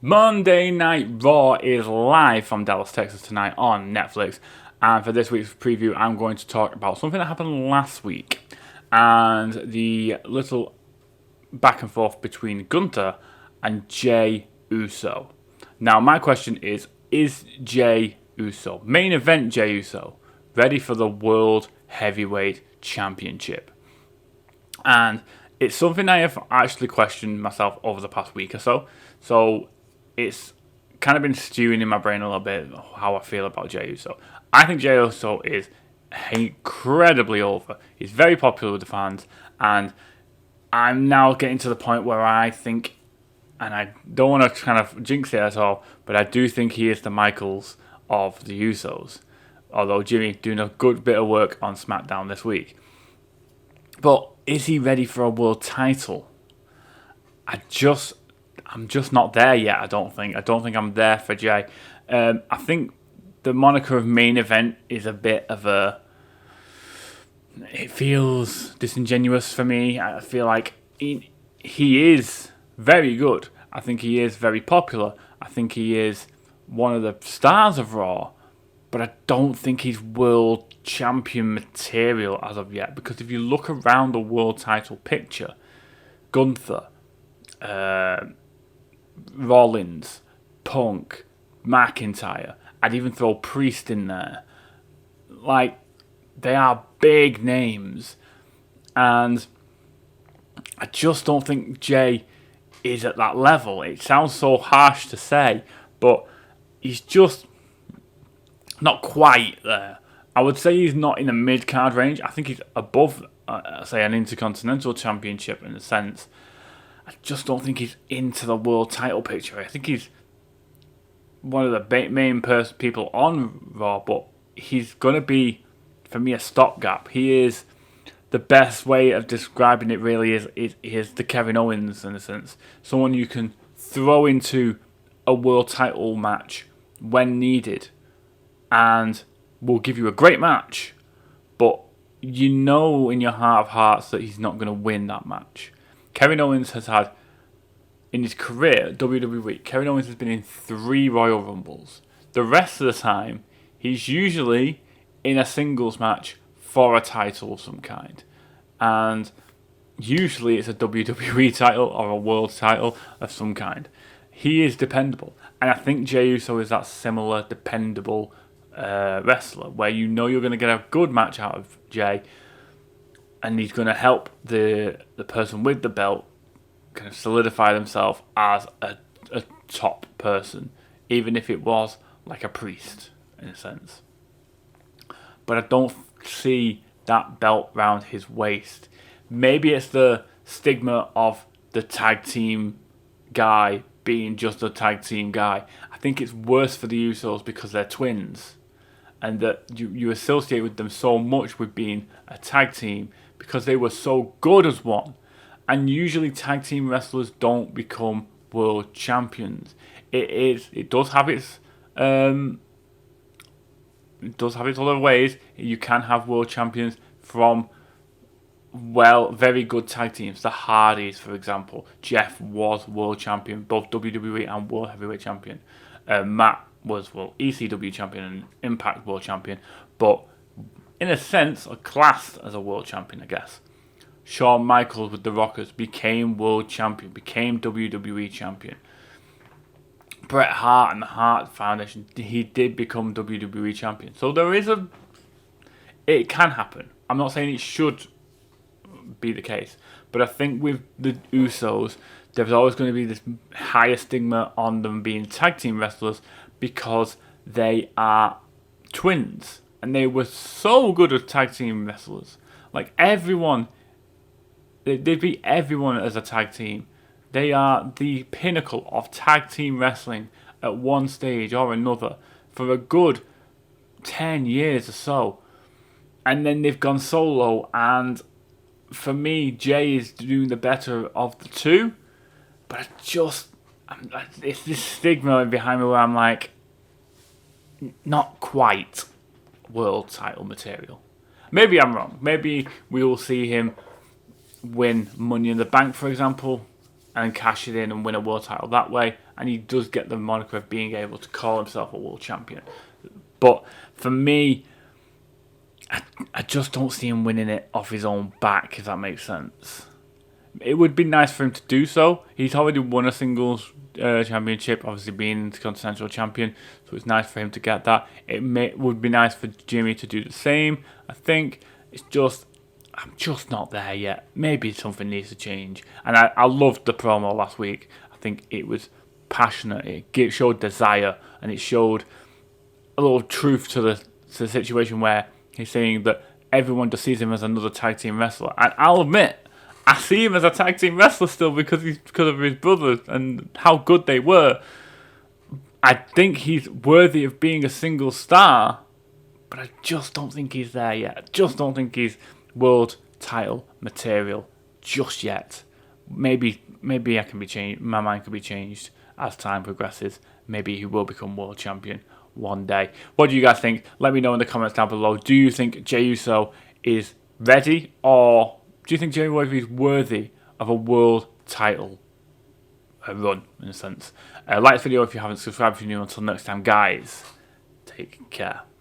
Monday Night Raw is live from Dallas, Texas tonight on Netflix. And for this week's preview, I'm going to talk about something that happened last week and the little back and forth between Gunther and Jey Uso. Now, my question is Jey Uso, main event Jey Uso, ready for the World Heavyweight Championship? And it's something I have actually questioned myself over the past week or so. So it's kind of been stewing in my brain a little bit how I feel about Jey Uso. I think Jey Uso is incredibly over. He's very popular with the fans, and I'm now getting to the point where I think, and I don't want to kind of jinx it at all, but I do think he is the Michaels of the Usos. Although Jimmy doing a good bit of work on SmackDown this week. But is he ready for a world title? I'm just not there yet, I don't think. I don't think I'm there for Jey. I think the moniker of main event is a bit of a... It feels disingenuous for me. I feel like he is very good. I think he is very popular. I think he is one of the stars of Raw. But I don't think he's world champion material as of yet. Because if you look around the world title picture, Gunther, Rollins, Punk, McIntyre, I'd even throw Priest in there. Like, they are big names. And I just don't think Jey is at that level. It sounds so harsh to say, but he's just not quite there. I would say he's not in the mid-card range. I think he's above, say, an Intercontinental Championship in a sense. I just don't think he's into the world title picture. I think he's one of the main people on Raw, but he's going to be, for me, a stopgap. He is, the best way of describing it really is the Kevin Owens, in a sense. Someone you can throw into a world title match when needed and will give you a great match, but you know in your heart of hearts that he's not going to win that match. Kevin Owens has had, in his career at WWE, Kevin Owens has been in 3 Royal Rumbles. The rest of the time, he's usually in a singles match for a title of some kind. And usually it's a WWE title or a world title of some kind. He is dependable. And I think Jey Uso is that similar dependable wrestler where you know you're going to get a good match out of Jey, and he's going to help the person with the belt kind of solidify themselves as a top person, even if it was like a Priest in a sense. But I don't see that belt round his waist. Maybe it's the stigma of the tag team guy being just a tag team guy. I think it's worse for the Usos because they're twins, and that you associate with them so much with being a tag team because they were so good as one. And usually tag team wrestlers don't become world champions. It does have its other ways. You can have world champions from very good tag teams. The Hardys, for example. Jeff was world champion, both WWE and World Heavyweight Champion. Matt was ECW champion and Impact world champion, but in a sense, classed as a world champion, I guess. Shawn Michaels with the Rockers became world champion, became WWE champion. Bret Hart and the Hart Foundation, he did become WWE champion. So it can happen. I'm not saying it should be the case, but I think with the Usos, there's always going to be this higher stigma on them being tag team wrestlers because they are twins. And they were so good as tag team wrestlers. Like everyone, they beat everyone as a tag team. They are the pinnacle of tag team wrestling at one stage or another for a good 10 years or so. And then they've gone solo, and for me, Jey is doing the better of the two. But it's this stigma behind me where I'm like, not quite world title material. Maybe I'm wrong. Maybe we will see him win Money in the Bank, for example, and cash it in and win a world title that way. and he does get the moniker of being able to call himself a world champion. But for me, I just don't see him winning it off his own back, if that makes sense. It would be nice for him to do so. He's already won a singles championship, obviously being the Continental Champion, so it's nice for him to get that. Would be nice for Jimmy to do the same. I think I'm just not there yet. Maybe something needs to change. And I loved the promo last week. I think it was passionate. It showed desire, and it showed a little truth to the situation where he's saying that everyone just sees him as another tag team wrestler. And I'll admit, I see him as a tag team wrestler still because of his brothers and how good they were. I think he's worthy of being a single star, but I just don't think he's there yet. I just don't think he's world title material just yet. Maybe I can be changed. My mind can be changed as time progresses. Maybe he will become world champion one day. What do you guys think? Let me know in the comments down below. Do you think Jey Uso is ready, or do you think Jey Uso is worthy of a world title run, in a sense? Like this video if you haven't subscribed if you're new. Until next time, guys, take care.